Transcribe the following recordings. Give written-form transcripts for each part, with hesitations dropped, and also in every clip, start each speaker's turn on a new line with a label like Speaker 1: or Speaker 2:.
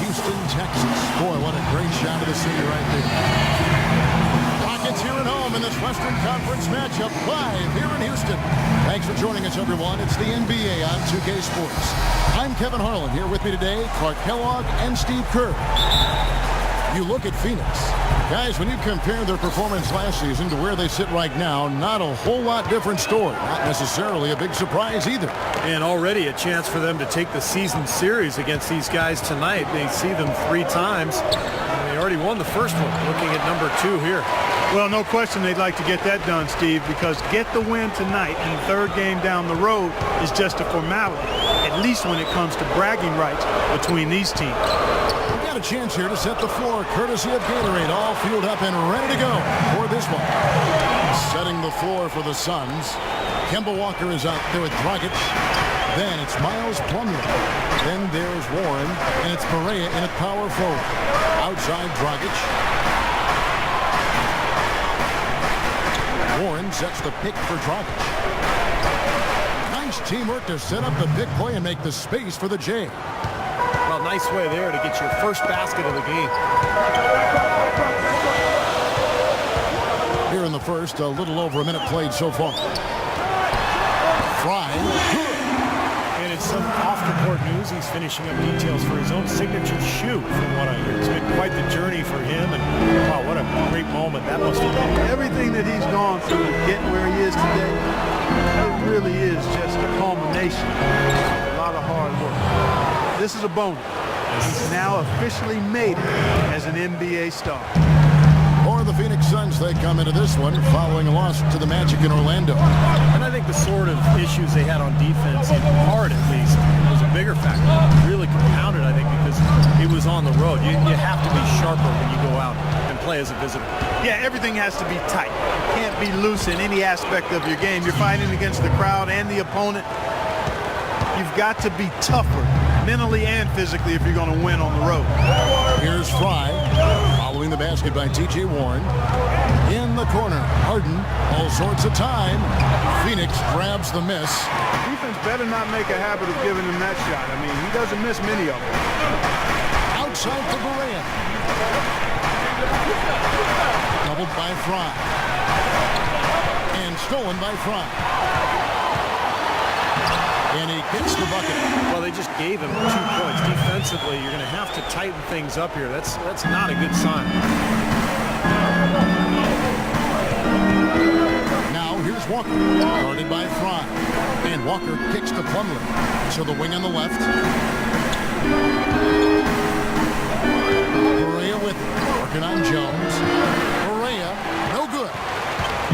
Speaker 1: Houston, Texas. Boy, what a great shot of the city right there. Rockets here at home in this Western Conference matchup live here in Houston. Thanks for joining us, everyone. It's the NBA on 2K Sports. I'm Kevin Harlan. Here with me today, Clark Kellogg and Steve Kerr. You look at Phoenix. Guys, when you compare their performance last season to where they sit right now, not a whole lot different story. Not necessarily a big surprise either.
Speaker 2: And already a chance for them to take the season series against these guys tonight. They see them 3 times. And they already won the first one, looking at number 2 here.
Speaker 3: Well, no question they'd like to get that done, Steve, because get the win tonight and the 3rd game down the road is just a formality, at least when it comes to bragging rights between these teams.
Speaker 1: A chance here to set the floor courtesy of Gatorade, all fueled up and ready to go for this one. Setting the floor for the Suns. Kemba Walker is out there with Dragic. Then it's Miles Plumlee. Then there's Warren, and it's Perea in at power forward. Outside Dragic. Warren sets the pick for Dragic. Nice teamwork to set up the pick play and make the space for the J.
Speaker 2: Well, nice way there to get your first basket of the game.
Speaker 1: Here in the first, a little over a minute played so far. Fry.
Speaker 2: And it's some off-the-court news. He's finishing up details for his own signature shoe, from what I hear. It's been quite the journey for him, and wow, what a great moment that must have been.
Speaker 3: Everything that he's gone through to get where he is today, it really is just a culmination of a lot of hard work. This is a bonus. He's now officially made it as an NBA star.
Speaker 1: For the Phoenix Suns, they come into this one following a loss to the Magic in Orlando.
Speaker 2: And I think the sort of issues they had on defense, in part at least, was a bigger factor. Really compounded, I think, because it was on the road. You have to be sharper when you go out and play as a visitor.
Speaker 3: Yeah, everything has to be tight. You can't be loose in any aspect of your game. You're fighting against the crowd and the opponent. You've got to be tougher mentally and physically if you're going to win on the road.
Speaker 1: Here's Fry, following the basket by T.J. Warren. In the corner, Harden, all sorts of time. Phoenix grabs the miss.
Speaker 3: Defense better not make a habit of giving him that shot. I mean, he doesn't miss many of them.
Speaker 1: Outside to Perea. Doubled by Fry. And stolen by Fry. And he gets the bucket.
Speaker 2: Well, they just gave him 2 points. Defensively, you're going to have to tighten things up here. That's not a good sign.
Speaker 1: Now here's Walker, guarded by Fry. And Walker kicks to Plumlee. So the wing on the left. Perea with it. Working on Jones. Perea, no good.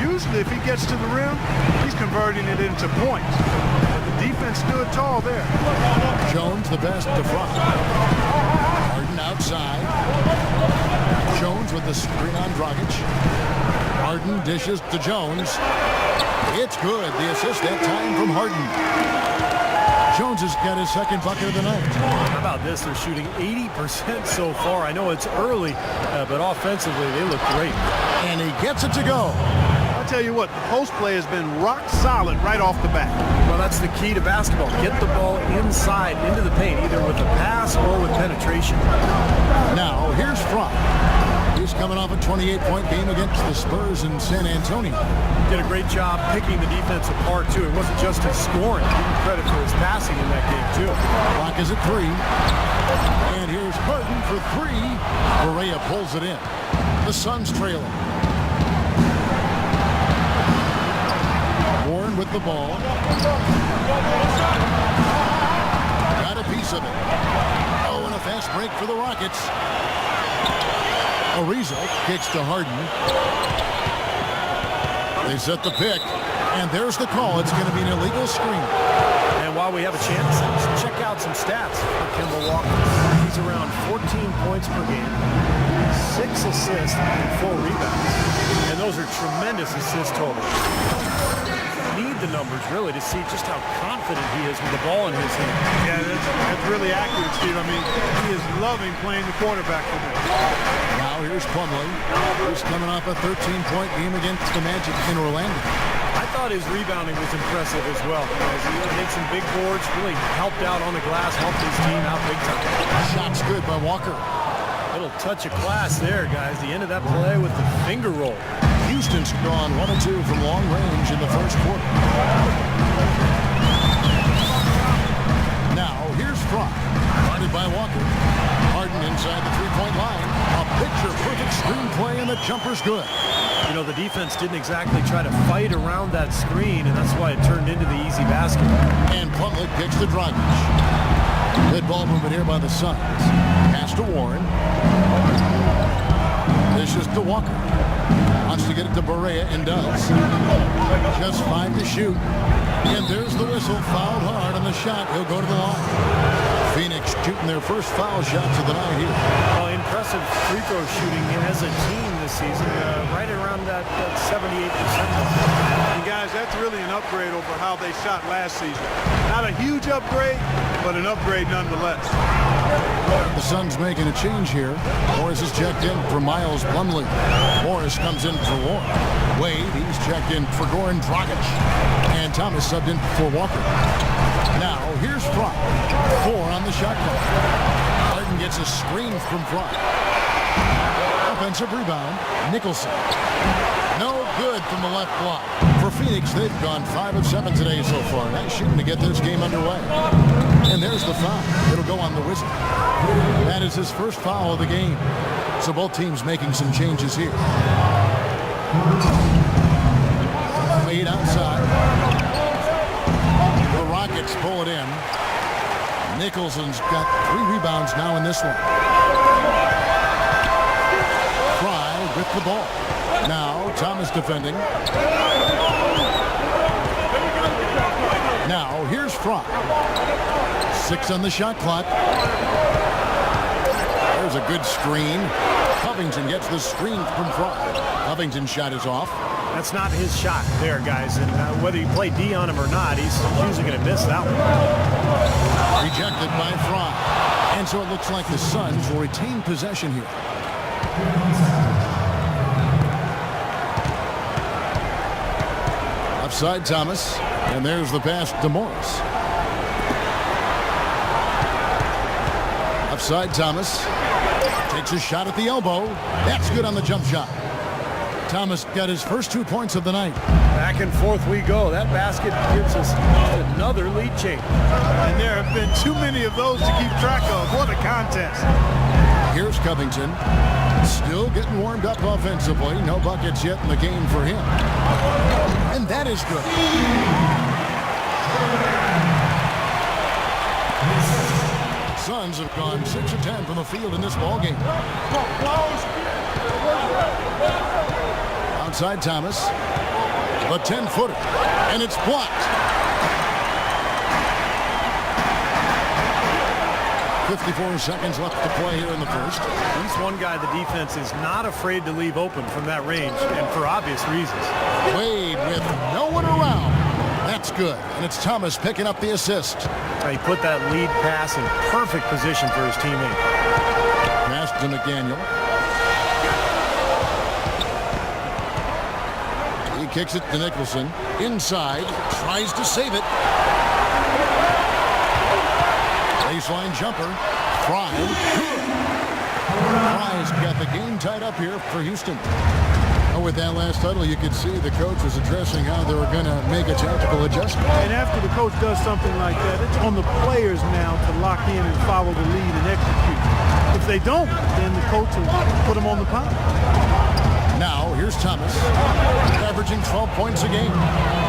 Speaker 3: Usually, if he gets to the rim, he's converting it into points. Defense stood tall there.
Speaker 1: Jones the best to Fry. Harden outside. Jones with the screen on Dragic. Harden dishes to Jones. It's good. The assist that time from Harden. Jones has got his 2nd bucket of the night.
Speaker 2: How about this? They're shooting 80% so far. I know it's early, but offensively they look great.
Speaker 1: And he gets it to go.
Speaker 3: I'll tell you what, the post play has been rock solid right off the bat.
Speaker 2: Well, that's the key to basketball. Get the ball inside, into the paint, either with a pass or with penetration.
Speaker 1: Now, here's Fry. He's coming off a 28-point game against the Spurs in San Antonio.
Speaker 2: Did a great job picking the defense apart, too. It wasn't just his scoring. Give him credit for his passing in that game, too.
Speaker 1: Clock is at 3. And here's Harden for 3. Perea pulls it in. The Suns trailing. Warren with the ball. Got a piece of it. Oh, and a fast break for the Rockets. Ariza kicks to Harden. They set the pick. And there's the call. It's going to be an illegal screen.
Speaker 2: And while we have a chance, let's check out some stats for Kemba Walker. He's around 14 points per game, 6 assists, and 4 rebounds. And those are tremendous assist totals. Need the numbers, really, to see just how confident he is with the ball in his hand.
Speaker 3: Yeah, that's really accurate, Steve. I mean, he is loving playing the quarterback for them.
Speaker 1: Now here's Plumlee. He's coming off a 13-point game against the Magic in Orlando.
Speaker 2: I thought thought his rebounding was impressive as well. He made some big boards, really helped out on the glass, helped his team out big time.
Speaker 1: Shot's good by Walker.
Speaker 2: Little touch of class there, guys. The end of that play with the finger roll.
Speaker 1: Houston's gone 1 of 2 from long range in the first quarter. Now, here's Fry. Guarded by Walker. Harden inside the three-point line. A picture-perfect screenplay, and the jumper's good.
Speaker 2: You know, the defense didn't exactly try to fight around that screen, and that's why it turned into the easy basket.
Speaker 1: And Plumlee kicks to Dragic. Good ball movement here by the Suns. Pass to Warren. This is to Walker. Wants to get it to Barea and does. Just 5 to shoot. And there's the whistle. Fouled hard on the shot. He'll go to the line. Phoenix shooting their first foul shots of the night here.
Speaker 2: Well, impressive free throw shooting as a team this season, right around that 78%.
Speaker 3: And guys, that's really an upgrade over how they shot last season. Not a huge upgrade, but an upgrade nonetheless.
Speaker 1: The Suns making a change here. Morris is checked in for Miles Plumlee. Morris comes in for Warren. Wade, he's checked in for Goran Dragic. And Thomas subbed in for Walker. Now, here's Fry. 4 on the shot clock. Harden gets a screen from Fry. Offensive rebound, Nicholson. No good from the left block. For Phoenix, they've gone 5 of 7 today so far. Nice shooting to get this game underway. And there's the foul. It'll go on the Wizard. That is his first foul of the game. So both teams making some changes here. Wade outside. The Rockets pull it in. Nicholson's got 3 rebounds now in this one. Fry with the ball. Now Thomas defending. Now here's Fry. 6 on the shot clock. There's a good screen. Covington gets the screen from Fry. Covington's shot is off.
Speaker 2: That's not his shot there, guys. And whether you play D on him or not, he's usually going to miss that one.
Speaker 1: Rejected by Fry. And so it looks like the Suns will retain possession here. Upside Thomas. And there's the pass to Morris. Upside Thomas. Takes a shot at the elbow. That's good on the jump shot. Thomas got his first 2 points of the night.
Speaker 2: Back and forth we go. That basket gives us another lead change.
Speaker 3: And there have been too many of those to keep track of. What a contest.
Speaker 1: Here's Covington. Still getting warmed up offensively. No buckets yet in the game for him. And that is good. Suns have gone 6 of 10 from the field in this ballgame. Outside Thomas. A 10-footer. And it's blocked. 54 seconds left to play here in the first.
Speaker 2: He's one guy the defense is not afraid to leave open from that range, and for obvious reasons.
Speaker 1: Wade with no one around. That's good. And it's Thomas picking up the assist.
Speaker 2: He put that lead pass in perfect position for his teammate.
Speaker 1: Pass to McDaniel. He kicks it to Nicholson. Inside. Tries to save it. Baseline jumper. Fry. Good. Fry's got the game tied up here for Houston. Oh, with that last huddle, you could see the coach was addressing how they were going to make a tactical adjustment.
Speaker 3: And after the coach does something like that, it's on the players now to lock in and follow the lead and execute. If they don't, then the coach will put them on the pound.
Speaker 1: Now, here's Thomas, averaging 12 points a game.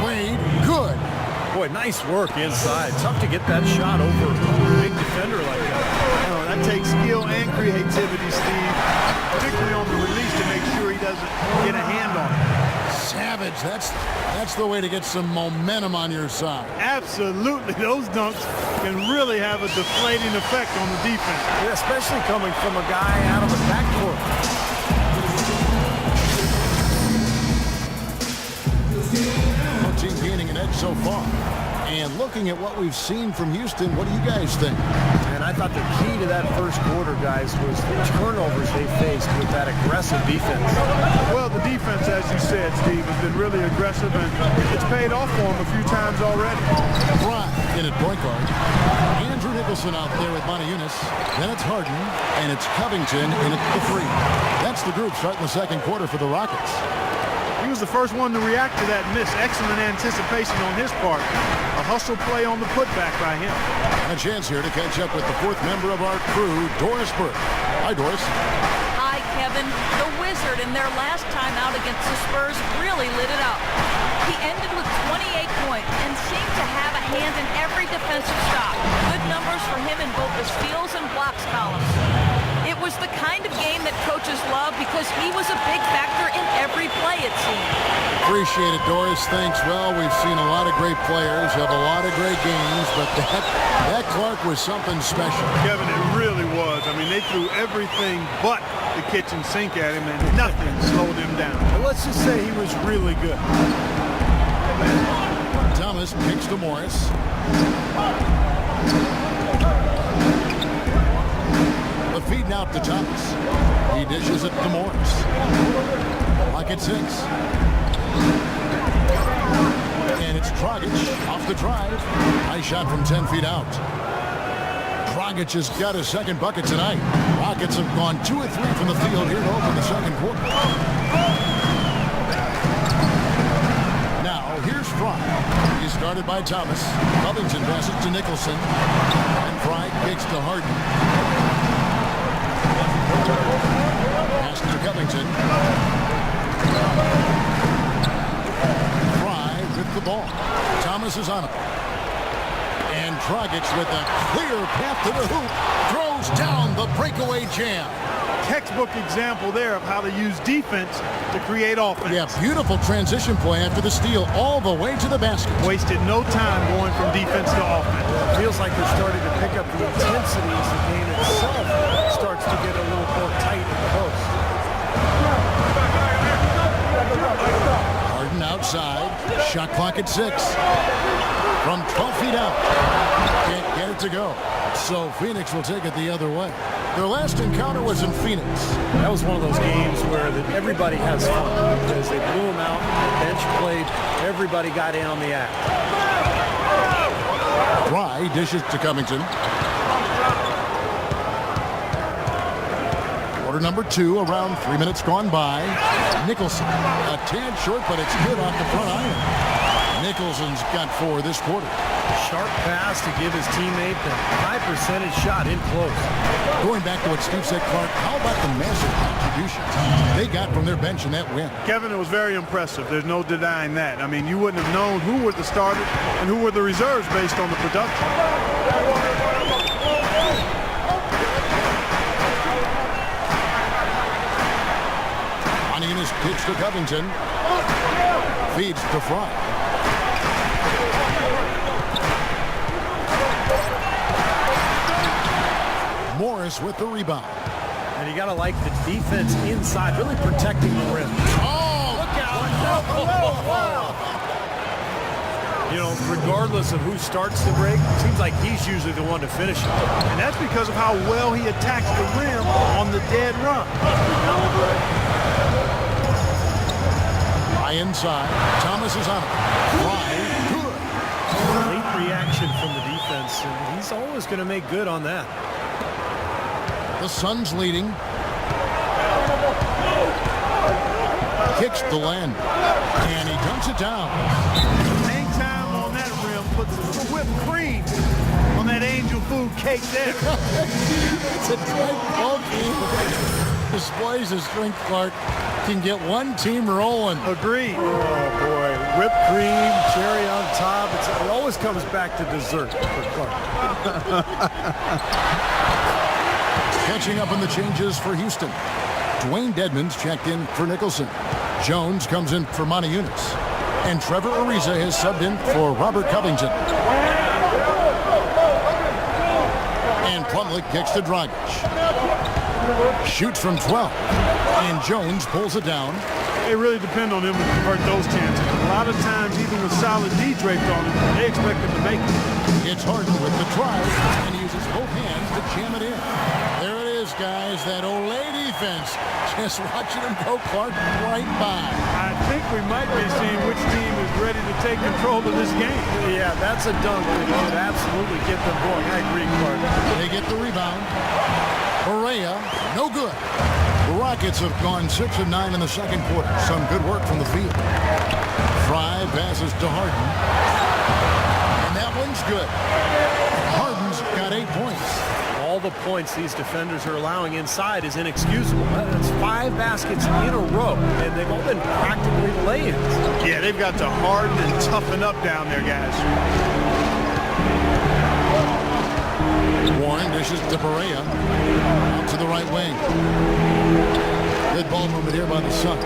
Speaker 1: Wade, good.
Speaker 2: Boy, nice work inside. Tough to get that shot over a big defender like that.
Speaker 3: Oh, that takes skill and creativity, Steve, particularly on the release to make sure he doesn't get a hand on it.
Speaker 1: Savage, that's the way to get some momentum on your side.
Speaker 3: Absolutely. Those dunks can really have a deflating effect on the defense.
Speaker 2: Yeah, especially coming from a guy out of the backcourt.
Speaker 1: Team gaining an edge so far. And looking at what we've seen from Houston, what do you guys think?
Speaker 2: And I thought the key to that first quarter, guys, was the turnovers they faced with that aggressive defense.
Speaker 3: Well, the defense, as you said, Steve, has been really aggressive, and it's paid off for them a few times already.
Speaker 1: Bryant in at point guard. Andrew Nicholson out there with Montezunis. Then it's Harden, and it's Covington in at the 3. That's the group starting the second quarter for the Rockets.
Speaker 3: He was the first one to react to that miss. Excellent anticipation on his part. A hustle play on the putback by him.
Speaker 1: And a chance here to catch up with the fourth member of our crew, Doris Burke. Hi, Doris.
Speaker 4: Hi, Kevin. The Wizard in their last time out against the Spurs really lit it up. He ended with 28 points and seemed to have a hand in every defensive stop. Good numbers for him in both the steals and blocks columns. It was the kind of game that coaches love because he was a big factor in every play, it seemed.
Speaker 1: Appreciate it, Doris. Thanks. Well, we've seen a lot of great players have a lot of great games, but that Clark was something special.
Speaker 3: Kevin, it really was. I mean, they threw everything but the kitchen sink at him, and nothing slowed him down.
Speaker 2: But let's just say he was really good.
Speaker 1: Thomas kicks to Morris. The feed now to Thomas. He dishes it to Morris. Like at 6. And it's Dragic off the drive. Nice shot from 10 feet out. Dragic has got his second bucket tonight. Rockets have gone 2 of 3 from the field here to open the second quarter. Now, here's Fry. He's guarded by Thomas. Covington passes to Nicholson. And Fry kicks to Harden. Pass to Covington. Fry with the ball. Thomas is on him. And Dragic with a clear path to the hoop. Throws down the breakaway jam.
Speaker 3: Textbook example there of how to use defense to create offense.
Speaker 1: Yeah, beautiful transition play after the steal all the way to the basket.
Speaker 3: Wasted no time going from defense to offense.
Speaker 2: Feels like they're starting to pick up the intensity as the game itself starts to get a little more tight at the post.
Speaker 1: Harden outside. Shot clock at 6. From 12 feet out. Can't get it to go. So Phoenix will take it the other way. Their last encounter was in Phoenix.
Speaker 2: That was one of those games where everybody has fun because they blew them out, the bench played, everybody got in on the act.
Speaker 1: Fry dishes to Covington. Quarter number 2, around 3 minutes gone by. Nicholson, a tad short, but it's good off the front iron. Nicholson's got 4 this quarter.
Speaker 2: Sharp pass to give his teammate the high percentage shot in close.
Speaker 1: Going back to what Steve said, Clark, how about the massive contributions they got from their bench in that win?
Speaker 3: Kevin, it was very impressive. There's no denying that. I mean, you wouldn't have known who were the starters and who were the reserves based on the production.
Speaker 1: Montezunis pitch to Covington. Feeds to Fry. Morris with the rebound.
Speaker 2: And you got to like the defense inside, really protecting the rim.
Speaker 1: Oh, look out.
Speaker 2: You know, regardless of who starts the break, it seems like he's usually the one to finish it.
Speaker 3: And that's because of how well he attacks the rim on the dead run.
Speaker 1: High inside. Thomas is on it. Fly. Good.
Speaker 2: Late reaction from the defense, and he's always going to make good on that.
Speaker 1: The Suns leading. Kicks the land. And he dunks it down.
Speaker 3: Hang time on that rim puts some whipped cream on that angel food cake there.
Speaker 1: It's a tight ball game. Displays his strength, Clark. Can get one team rolling.
Speaker 3: Agreed.
Speaker 2: Oh, boy. Whipped cream, cherry on top. It always comes back to dessert for Clark.
Speaker 1: Catching up on the changes for Houston. Dwayne Dedmon's checked in for Nicholson. Jones comes in for Montezunis. And Trevor Ariza has subbed in for Robert Covington. And Plumlee kicks to Dragic. Shoots from 12. And Jones pulls it down.
Speaker 3: They really depend on him to convert those chances. A lot of times, even with solid D draped on him, they expect him to make it.
Speaker 1: It's Harden with the drive, and he uses both hands to jam it in. There it is, guys, that Olay defense. Just watching him go, Clark, right by.
Speaker 3: I think we might be seeing which team is ready to take control of this game.
Speaker 2: Yeah, that's a dunk that could absolutely get them going. I agree, Clark.
Speaker 1: They get the rebound. Correa, no good. The Rockets have gone 6 of 9 in the second quarter. Some good work from the field. Fry passes to Harden. And that one's good. Harden's got 8 points.
Speaker 2: All the points these defenders are allowing inside is inexcusable. That's 5 baskets in a row, and they've all been practically lay-ins.
Speaker 3: Yeah, they've got to harden and toughen up down there, guys.
Speaker 1: Warren dishes to Correa. Out to the right wing. Good ball movement here by the Suns.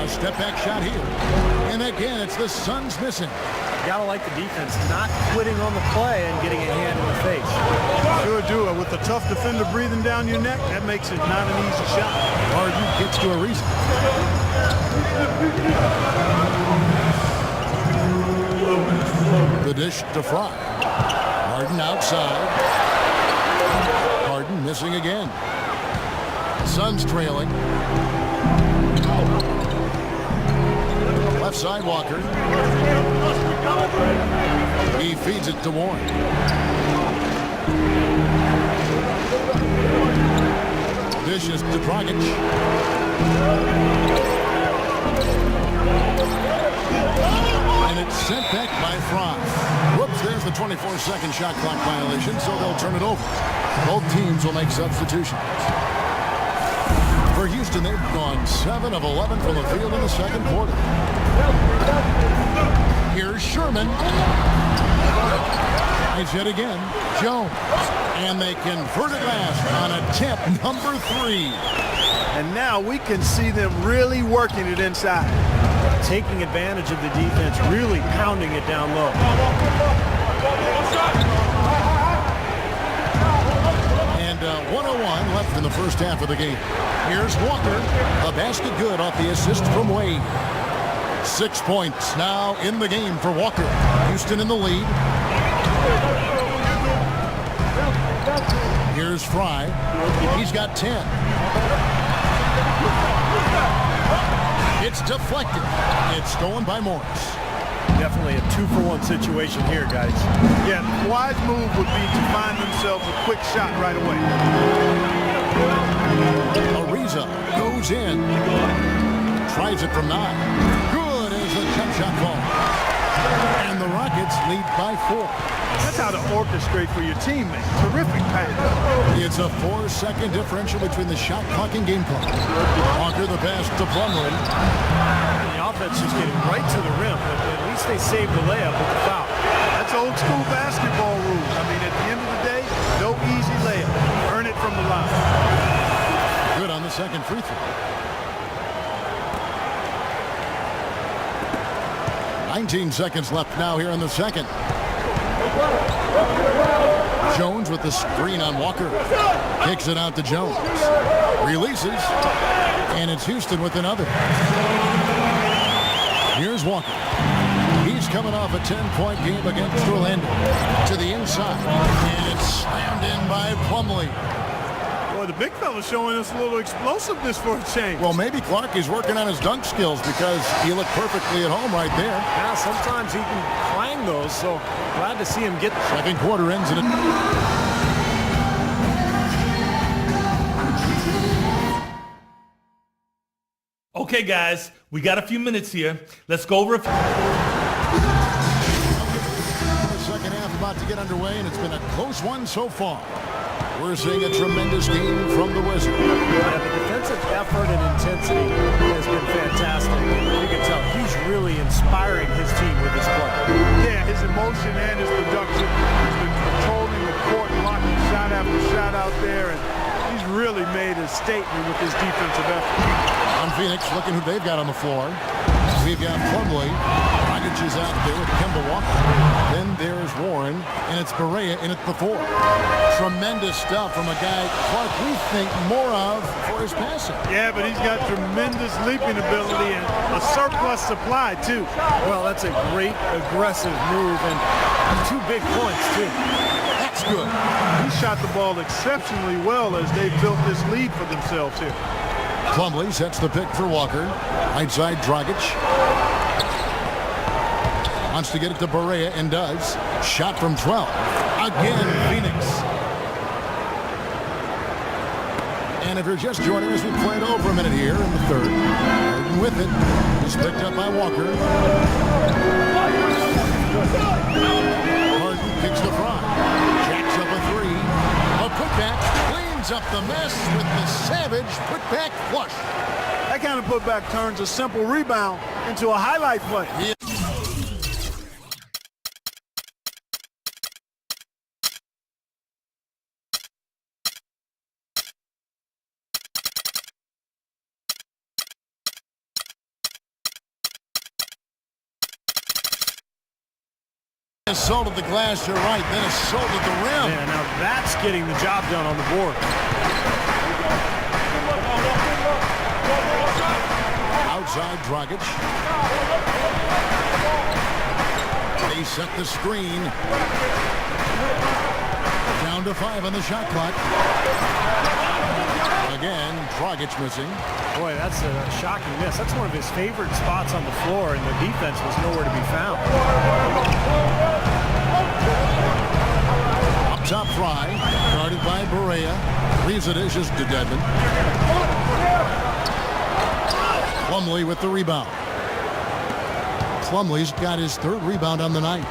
Speaker 1: A step back shot here. And again, it's the Suns missing.
Speaker 2: Gotta like the defense not quitting on the play and getting a hand in the face.
Speaker 3: Sure do it. With a tough defender breathing down your neck, that makes it not an easy shot.
Speaker 1: Harden gets to a reason. The dish to Fry. Harden outside. Harden missing again. Suns trailing. Left side Walker. He feeds it to Warren. Dishes to Dragic. And it's sent back by Fry. Whoops, there's the 24-second shot clock violation, so they'll turn it over. Both teams will make substitutions. For Houston, they've gone 7 of 11 from the field in the second quarter. Here's Sherman. It's yet again Jones. And they convert it last on attempt number 3.
Speaker 3: And now we can see them really working it inside.
Speaker 2: Taking advantage of the defense, really pounding it down low.
Speaker 1: And 1:01 left in the first half of the game. Here's Walker. A basket good off the assist from Wade. 6 points now in the game for Walker. Houston in the lead. Here's Fry. He's got 10. It's deflected. It's stolen by Morris.
Speaker 2: Definitely a 2-for-1 situation here, guys.
Speaker 3: Yeah, the wise move would be to find themselves a quick shot right away.
Speaker 1: Ariza goes in. Tries it from 9. Good as a jump shot ball. And the Rockets lead by 4.
Speaker 3: That's how to orchestrate for your teammate. Terrific pass.
Speaker 1: It's a 4-second differential between the shot clock and game clock. Walker the pass to Plumlee.
Speaker 2: The offense just getting right to the rim, but at least they saved the layup with the foul.
Speaker 3: That's old school basketball rules. I mean, at the end of the day, no easy layup. Earn it from the line.
Speaker 1: Good on the second free throw. 19 seconds left now here in the second. Jones with the screen on Walker. Kicks it out to Jones. Releases. And it's Houston with another. Here's Walker. He's coming off a 10-point game against Orlando. To the inside. And it's slammed in by Plumlee.
Speaker 3: Boy, the big fella's showing us a little explosiveness for a change.
Speaker 1: Well, maybe Clark is working on his dunk skills because he looked perfectly at home right there.
Speaker 2: Yeah, sometimes he can clang those, so glad to see him get.
Speaker 1: Second quarter ends in a...
Speaker 5: Okay, guys, we got a few minutes here. Let's go over a few.
Speaker 1: The second half about to get underway, and it's been a close one so far. We're seeing a tremendous game from the Wizards.
Speaker 2: Yeah, the defensive effort and intensity has been fantastic. You can tell he's really inspiring his team with his play.
Speaker 3: Yeah, his emotion and his production. He's been controlling the court, locking shot after shot out there, and he's really made a statement with his defensive effort.
Speaker 1: On Phoenix, looking who they've got on the floor. We've got Plumlee. Dragic is out there with Kemba Walker. Then there's Warren, and it's Berea in at the 4. Tremendous stuff from a guy, Clark, we think more of for his passing.
Speaker 3: Yeah, but he's got tremendous leaping ability and a surplus supply, too.
Speaker 2: Well, that's a great aggressive move and 2 big points, too.
Speaker 1: That's good.
Speaker 3: He shot the ball exceptionally well as they built this lead for themselves here.
Speaker 1: Plumlee sets the pick for Walker. Right side, Dragic. Wants to get it to Berea and does. Shot from 12. Again, Phoenix. And if you're just joining us, we played over a minute here in the third. Harden with it. He's picked up by Walker. Harden kicks the front. Jacks up a 3. A putback. Cleans up the mess with the savage putback flush.
Speaker 3: That kind of putback turns a simple rebound into a highlight play.
Speaker 1: Yeah. Assaulted the glass, you're right, then assaulted the rim.
Speaker 2: Yeah, now that's getting the job done on the board.
Speaker 1: Outside, Dragic. They set the screen. Down to 5 on the shot clock. Again, Dragic missing.
Speaker 2: Boy, that's a shocking miss. That's one of his favorite spots on the floor, and the defense was nowhere to be found.
Speaker 1: Up top, Fry. Guarded by Berea. Leaves the dishes to Dedmon. Plumlee with the rebound. Plumlee's got his 3rd rebound on the night.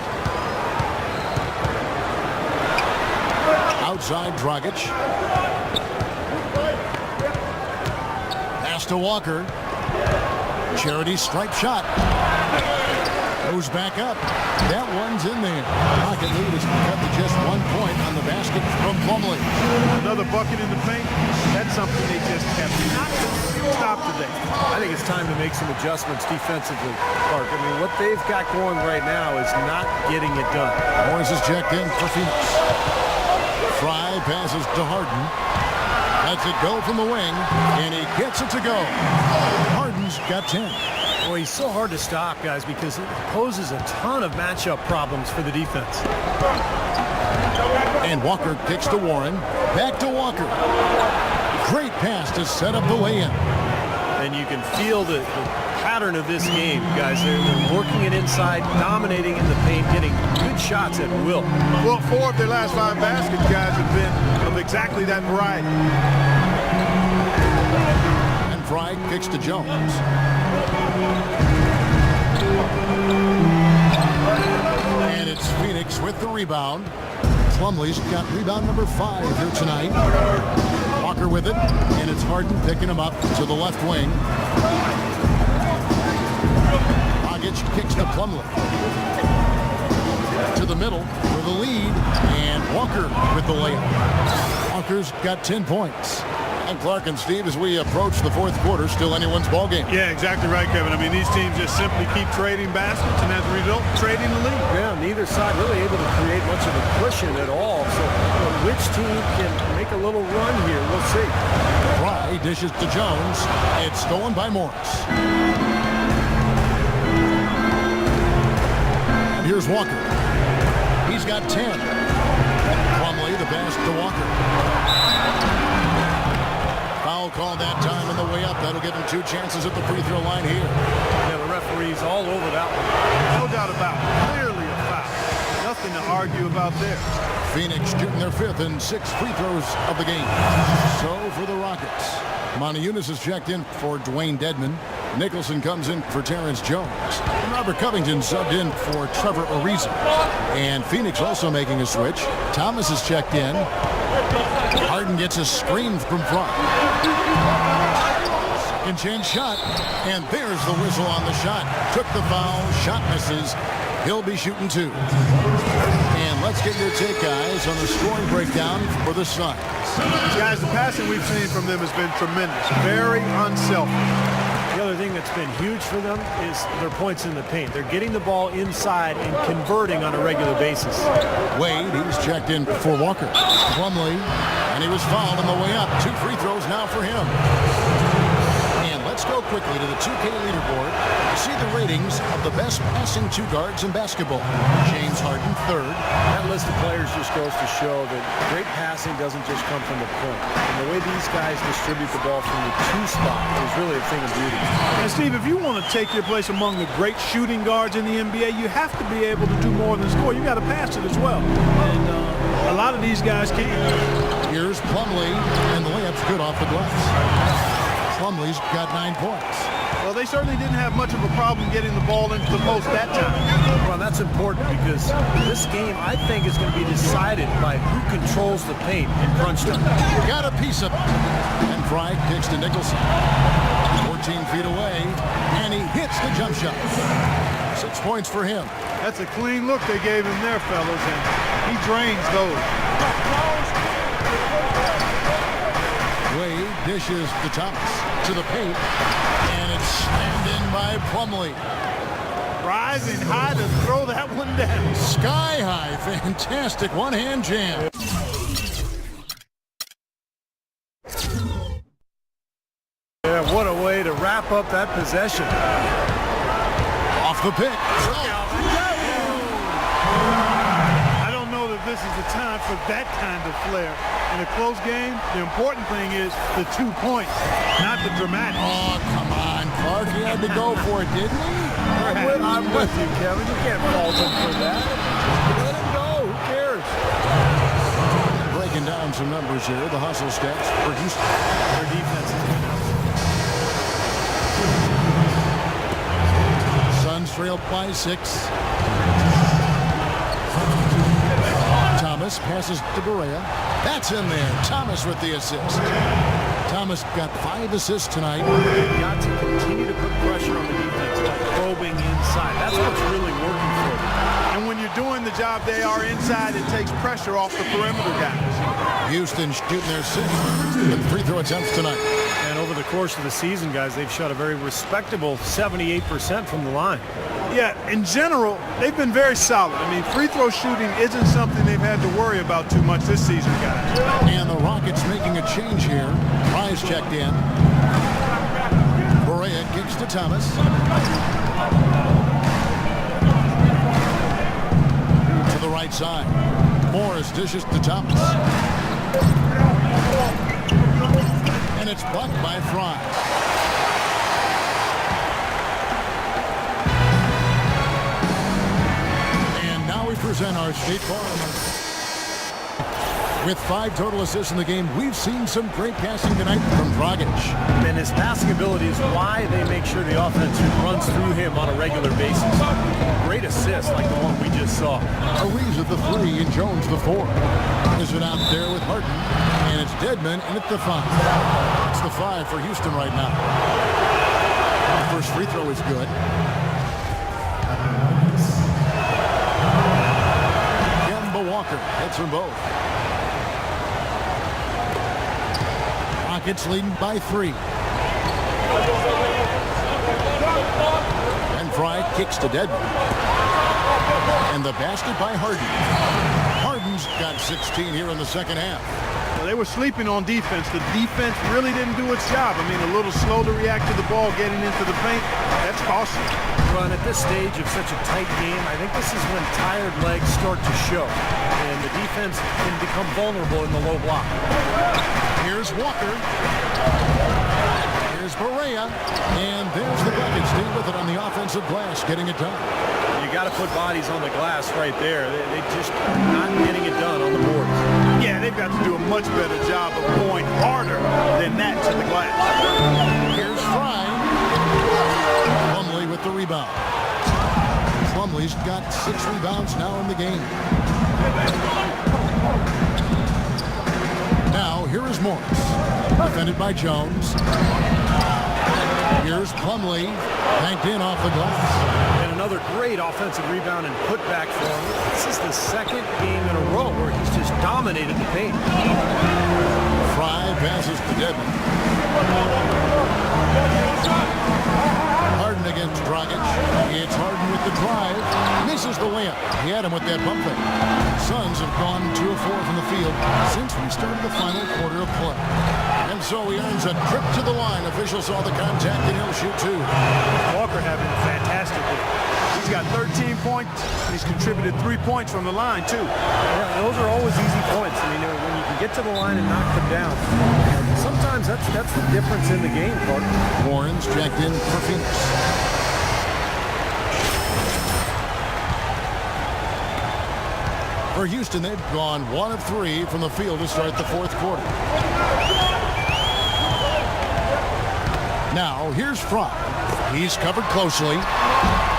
Speaker 1: Outside, Dragic. Pass to Walker. Charity stripe shot. Goes back up. That one's in there. Rocket lead is cut to just 1 point on the basket from Plumlee.
Speaker 3: Another bucket in the paint. That's something they just have not stopped today.
Speaker 2: I think it's time to make some adjustments defensively, Clark. I mean, what they've got going right now is not getting it done.
Speaker 1: Morris is checked in for Phoenix. Fry passes to Harden. Lets it go from the wing, and he gets it to go. Harden's got 10.
Speaker 2: Boy, he's so hard to stop, guys, because it poses a ton of matchup problems for the defense.
Speaker 1: And Walker kicks to Warren. Back to Walker. Great pass to set up the lay-in.
Speaker 2: And you can feel the pattern of this game, guys. They're working it inside, dominating in the paint, getting good shots at will.
Speaker 3: Well, 4 of their last 5 baskets, guys, have been of exactly that variety.
Speaker 1: And Fry kicks to Jones. And it's Phoenix with the rebound. Plumlee's got rebound number 5 here tonight. Walker with it, and it's Harden picking him up to the left wing. Dragic kicks to Plumlee. To the middle for the lead, and Walker with the layup. Walker's got 10 points. And Clark and Steve, as we approach the 4th quarter, still anyone's ball game.
Speaker 3: Yeah, exactly right, Kevin. I mean, these teams just simply keep trading baskets, and as a result, trading the lead.
Speaker 2: Yeah, neither side really able to create much of a cushion at all. So which team can make a little run here? We'll see.
Speaker 1: Fry dishes to Jones. It's stolen by Morris. And here's Walker. He's got 10. Plumlee the pass to Walker. Foul called that time on the way up. That'll give him 2 chances at the free throw line here.
Speaker 2: Yeah, the referee's all over that one.
Speaker 3: No doubt about it. Clearly a foul. Nothing to argue about there.
Speaker 1: Phoenix shooting their 5th and 6th free throws of the game. So for the Rockets, Monteunas is checked in for Dwayne Dedmon. Nicholson comes in for Terrence Jones. And Robert Covington subbed in for Trevor Ariza. And Phoenix also making a switch. Thomas is checked in. Harden gets a screen from front. Second chance shot. And there's the whistle on the shot. Took the foul. Shot misses. He'll be shooting 2. And let's get your take, guys, on the scoring breakdown for the Suns.
Speaker 3: Guys, the passing we've seen from them has been tremendous. Very unselfish.
Speaker 2: The other thing thing that's been huge for them is their points in the paint. They're getting the ball inside and converting on a regular basis.
Speaker 1: Wade, he's checked in for Walker. Plumlee, and he was fouled on the way up. 2 free throws now for him. And let's go quickly to the 2K leaderboard to see the ratings of the best passing 2 guards in basketball. James Harden, 3rd.
Speaker 2: That list of players just goes to show that great passing doesn't just come from the point. And the way these guys distribute the ball from the 2 spot is really a thing of beauty.
Speaker 3: And Steve, if you want to take your place among the great shooting guards in the NBA, you have to be able to do more than score. You got to pass it as well. And a lot of these guys can't.
Speaker 1: Here's Plumlee, and the layup's good off the glass. Plumlee's got 9 points.
Speaker 3: Well, they certainly didn't have much of a problem getting the ball into the post that time.
Speaker 2: Well, that's important because this game, I think, is going to be decided by who controls the paint in crunch time.
Speaker 1: Got a piece of it. And Fry kicks to Nicholson. 14 feet away, and he hits the jump shot. 6 points for him.
Speaker 3: That's a clean look they gave him there, fellas, and he drains those.
Speaker 1: Wade dishes to Thomas to the paint, and it's slammed in by Plumlee.
Speaker 3: Rising high to throw that one down.
Speaker 1: Sky high, fantastic one-hand jam.
Speaker 2: Yeah, what a way to wrap up that possession.
Speaker 1: Off the pick.
Speaker 3: I don't know that this is the time for that kind of flair. In a close game, the important thing is the 2 points, not the dramatic.
Speaker 1: Oh, come on, Clark. He had to go for it, didn't he?
Speaker 2: I'm with you, Kevin. You can't fault him for that. Let him go. Who cares?
Speaker 1: Breaking down some numbers here. The hustle stats for Houston.
Speaker 2: Their defense is good.
Speaker 1: Suns trail by 6. Thomas passes to Berea. That's in there. Thomas with the assist. Thomas got 5 assists tonight.
Speaker 2: They've got to continue to put pressure on the defense by probing inside. That's what's really working for them.
Speaker 3: And when you're doing the job they are inside, it takes pressure off the perimeter guys.
Speaker 1: Houston shooting their 6th free throw attempts tonight.
Speaker 2: And over the course of the season, guys, they've shot a very respectable 78% from the line.
Speaker 3: Yeah, in general, they've been very solid. I mean, free throw shooting isn't something they've had to worry about too much this season, guys.
Speaker 1: And the Rockets making a change here. Prize checked in. Berea kicks to Thomas. To the right side. Morris dishes to Thomas. And it's blocked by Fry. And now we present our State Farm. With 5 total assists in the game, we've seen some great passing tonight from Dragic.
Speaker 2: And his passing ability is why they make sure the offense runs through him on a regular basis. Great assist like the one we just saw.
Speaker 1: Ariza the 3 and Jones the 4. Is it out there with Harden, and it's Dedmon in at the 5. It's the 5 for Houston right now. The first free throw is good. Kemba Walker hits them both. Rockets leading by 3. And Fry kicks to Dedmon. And the basket by Harden. Harden's got 16 here in the second half.
Speaker 3: Well, they were sleeping on defense. The defense really didn't do its job. I mean, a little slow to react to the ball getting into the paint. That's costly.
Speaker 2: Well, and at this stage of such a tight game, I think this is when tired legs start to show. And the defense can become vulnerable in the low block.
Speaker 1: Here's Walker. Here's Berea. And there's the bucket. Stay with it on the offensive glass, getting it done.
Speaker 2: You got to put bodies on the glass right there. They just are not getting it done on the boards.
Speaker 3: Yeah, they've got to do a much better job of going harder than that to the glass.
Speaker 1: Here's Fry. Plumlee with the rebound. Plumlee's got 6 rebounds now in the game. Now, here is Morris. Defended by Jones. Here's Plumlee. Banked in off the glass.
Speaker 2: And another great offensive rebound and putback for him. This is the 2nd game in a row where he's just dominated the paint.
Speaker 1: Fry passes to Dedmon. against Dragic. It's Harden with the drive. Misses the layup. He had him with that bump fake. Suns have gone 2 of 4 from the field since we started the final quarter of play. And so he earns a trip to the line. Officials saw the contact and he'll shoot 2.
Speaker 3: Walker having a fantastic day. He's got 13 points. He's contributed 3 points from the line, too.
Speaker 2: Yeah, those are always easy points. I mean, when you can get to the line and knock them down, sometimes that's the difference in the game, Clark.
Speaker 1: Warren's checked in for Phoenix. For Houston, they've gone 1 of 3 from the field to start the 4th quarter. Now, here's Fry. He's covered closely.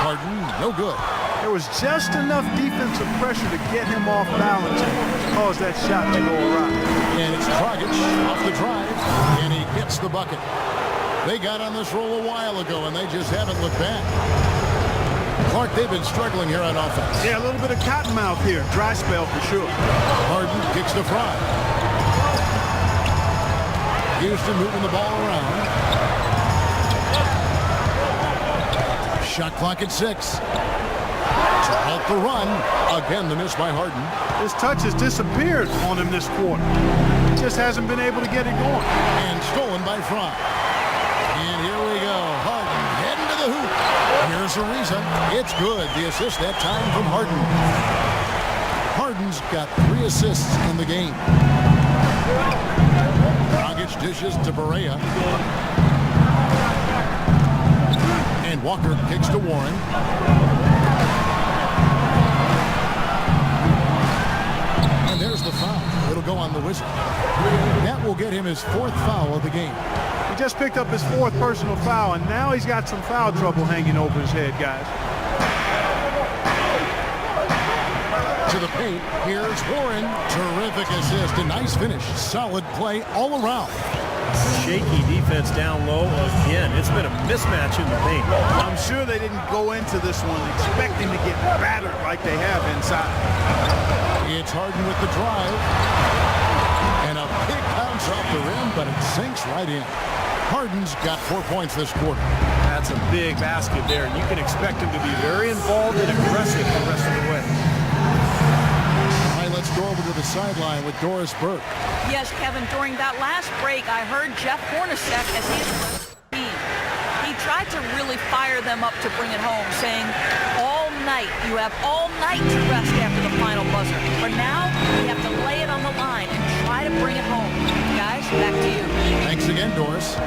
Speaker 1: Harden, no good.
Speaker 3: There was just enough defensive pressure to get him off balance and cause that shot to go awry.
Speaker 1: And it's Dragic off the drive, and he hits the bucket. They got on this roll a while ago, and they just haven't looked back. Clark, they've been struggling here on offense.
Speaker 3: Yeah, a little bit of cottonmouth here. Dry spell for sure.
Speaker 1: Harden kicks to Fry. Houston moving the ball around. Shot clock at 6. To halt the run. Again, the miss by Harden.
Speaker 3: His touch has disappeared on him this quarter. He just hasn't been able to get it going.
Speaker 1: And stolen by Fry. And here we go. Harden heading to the hoop. Here's the reason. It's good. The assist that time from Harden. Harden's got 3 assists in the game. Dragic dishes to Barea. And Walker kicks to Warren. And there's the foul. It'll go on the Wizard. That will get him his 4th foul of the game.
Speaker 3: He just picked up his 4th personal foul, and now he's got some foul trouble hanging over his head, guys.
Speaker 1: To the paint. Here's Warren. Terrific assist. A nice finish. Solid play all around.
Speaker 2: Shaky defense down low again. It's been a mismatch in the paint.
Speaker 3: I'm sure they didn't go into this one expecting to get battered like they have inside.
Speaker 1: It's Harden with the drive. And a big bounce off the rim, but it sinks right in. Harden's got 4 points this quarter.
Speaker 2: That's a big basket there, and you can expect him to be very involved and aggressive the rest of the way.
Speaker 1: All right, let's go over to the sideline with Doris Burke.
Speaker 4: Yes, Kevin, during that last break, I heard Jeff Hornacek as he he tried to really fire them up to bring it home, saying, all night, you have all night to rest after the final buzzer. For now, we have to lay it on the line and try to bring it home. Guys, back to you.
Speaker 1: Thanks again, Doris. A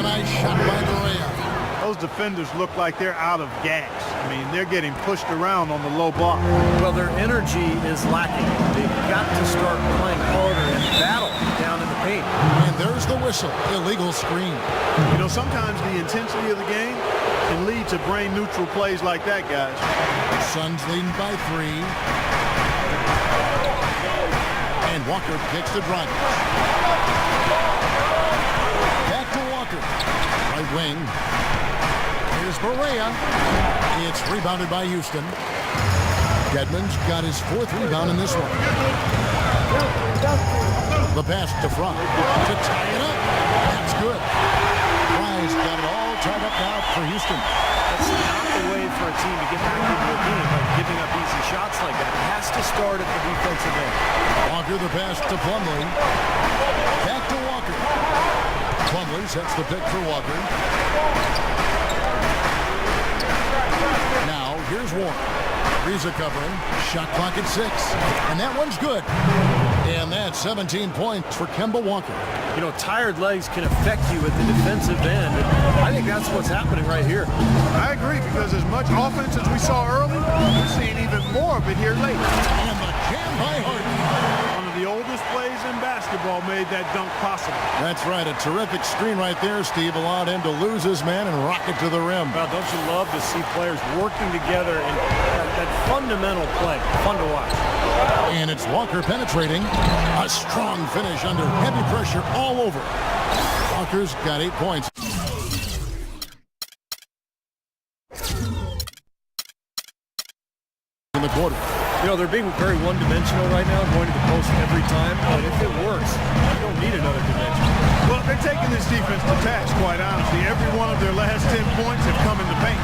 Speaker 1: nice shot by Barea.
Speaker 3: Those defenders look like they're out of gas. I mean, they're getting pushed around on the low block.
Speaker 2: Well, their energy is lacking. They've got to start playing harder and battle down in the paint.
Speaker 1: And there's the whistle. Illegal screen.
Speaker 3: You know, sometimes the intensity of the game can lead to brain-neutral plays like that, guys.
Speaker 1: Suns leading by 3. And Walker kicks to Dragic. Back to Walker. Right wing. Here's Barea. It's rebounded by Houston. Dedmon's got his 4th rebound in this one. The pass to Fry to tie it up. That's good. Fry's got it all tied up now for Houston.
Speaker 2: That's not the way for a team to get back into a game by giving up easy shots like that. It has to start at the defensive end.
Speaker 1: Walker the pass to Plumlee. Back to Walker. Plumlee sets the pick for Walker. Now, here's Warren. Reza covering. Shot clock at 6. And that one's good. And that's 17 points for Kemba Walker.
Speaker 2: You know, tired legs can affect you at the defensive end. And I think that's what's happening right here.
Speaker 3: I agree, because as much offense as we saw early, we're seeing even more of it here late.
Speaker 1: And the jam by Harden.
Speaker 3: One of the oldest plays in basketball made that dunk possible.
Speaker 1: That's right. A terrific screen right there, Steve. Allowed him to lose his man and rock it to the rim.
Speaker 2: Well, don't you love to see players working together in that fundamental play? Fun to watch.
Speaker 1: And it's Walker penetrating. A strong finish under heavy pressure all over. Walker's got 8 points. In the quarter.
Speaker 2: You know, they're being very one-dimensional right now, going to the post every time. But if it works, you don't need another dimension.
Speaker 3: Well, they're taking this defense to task, quite honestly. Every one of their last 10 points have come in the paint.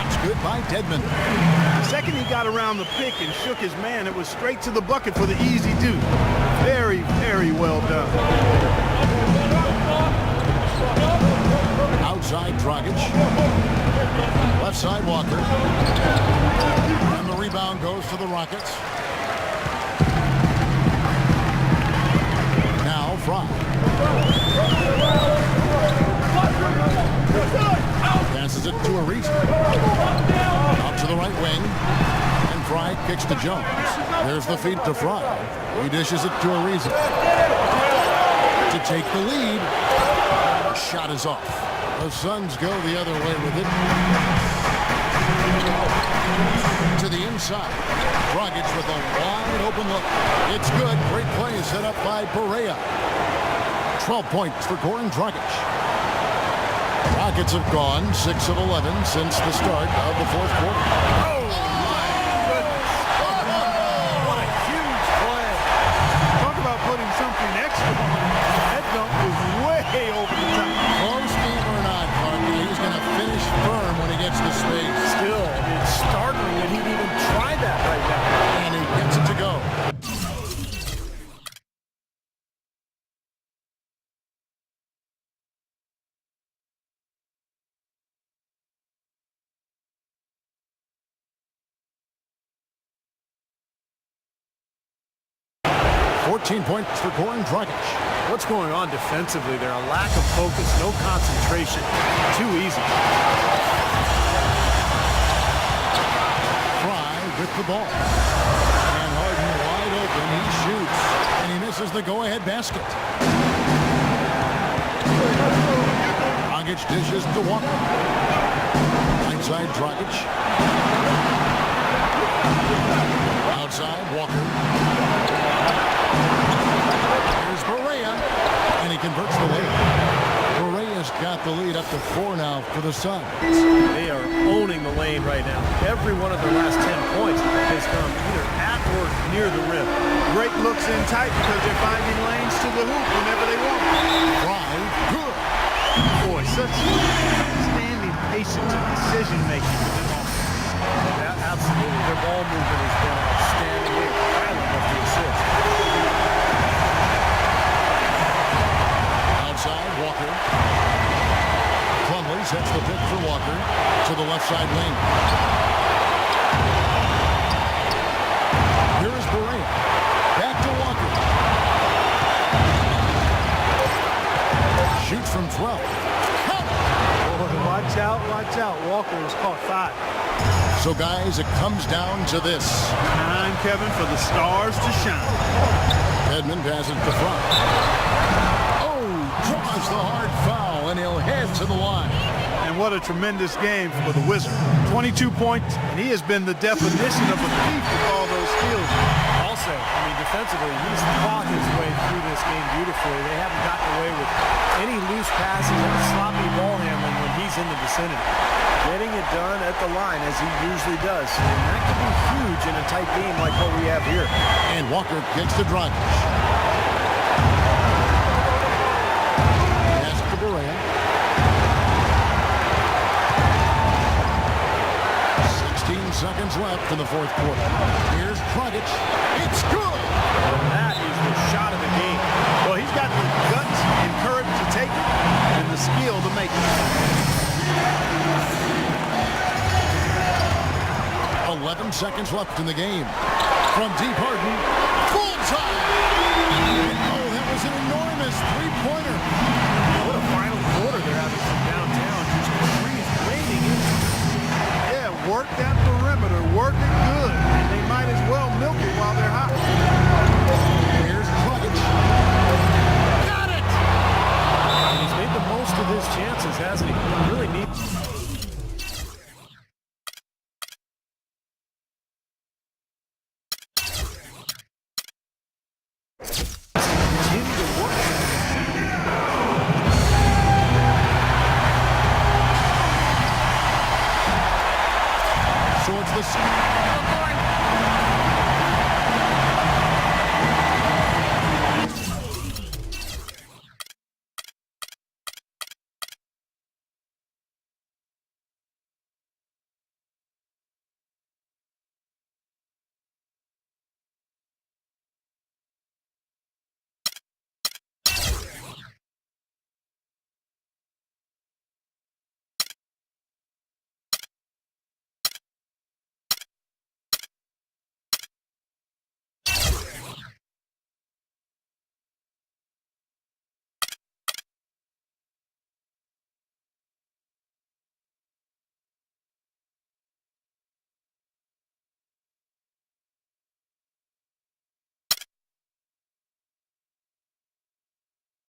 Speaker 1: It's good by Dedmon.
Speaker 3: The second he got around the pick and shook his man, it was straight to the bucket for the easy do. Very, very well done.
Speaker 1: Outside Dragic. Left side Walker. And the rebound goes to the Rockets. Now Fry. Passes it to Ariza. Out to the right wing. And Fry kicks to Jones. There's the feed to Fry. He dishes it to Ariza. To take the lead. The shot is off. The Suns go the other way with it. To the inside. Dragic with a wide open look. It's good. Great play set up by Perea. 12 points for Goran Dragic. Rockets have gone 6 of 11 since the start of the fourth quarter.
Speaker 2: Oh, my goodness. What a huge play.
Speaker 3: Talk about putting something extra. That dunk was way over the top.
Speaker 1: Close game or not, Carter, he's going to finish firm when he gets the space.
Speaker 2: Still, it's startling that he'd even try that right now.
Speaker 1: And he gets it to go. Points for Goran Dragic.
Speaker 2: What's going on defensively there? A lack of focus, no concentration. Too easy.
Speaker 1: Fry with the ball. And Harden wide open. He shoots. And he misses the go-ahead basket. Dragic dishes to Walker. Inside Dragic. Outside Walker. Here's Perea, and he converts the lead. Perea's got the lead up to 4 now for the Suns.
Speaker 2: They are owning the lane right now. Every one of their last 10 points has come either at or near the rim.
Speaker 3: Great looks in tight because they're finding lanes to the hoop whenever they want.
Speaker 1: Fry, good.
Speaker 3: Boy, such outstanding patience and decision-making with the ball.
Speaker 2: Yeah, absolutely. Their ball movement has been outstanding. They are piling up the assist.
Speaker 1: Outside, Walker. Plumlee sets the pick for Walker to the left side lane. Here is Perea. Back to Walker. Shoots from 12.
Speaker 3: Boy, watch out, watch out. Walker was caught 5.
Speaker 1: So, guys, it comes down to this.
Speaker 3: Time, Kevin, for the stars to shine.
Speaker 1: Edmond passes to Fry. Oh, draws the hard foul, and he'll head to the line.
Speaker 3: And what a tremendous game for the Wizard. 22 points, and he has been the definition of a thief with all those skills.
Speaker 2: Also, I mean, defensively, he's fought his way through this game beautifully. They haven't gotten away with any loose passes and sloppy ball handling when he's in the vicinity. Getting it done at the line as he usually does. And that could be huge in a tight game like what we have here.
Speaker 1: And Walker gets the Dragic. Pass to Perea. 16 seconds left in the fourth quarter. Here's Dragic. It's good!
Speaker 2: That is the shot of the game.
Speaker 3: Well, he's got the guts and courage to take it and the skill to make it.
Speaker 1: 11 seconds left in the game. From deep Harden, full time! Oh, that was an enormous three-pointer.
Speaker 2: What a final quarter they're having from downtown. Just threes raining in.
Speaker 3: Yeah, work that perimeter, work it good. And they might as well milk it while they're hot.
Speaker 1: Here's Dragic. Got it!
Speaker 2: And he's made the most of his chances, hasn't he? Really needs.
Speaker 1: So it's the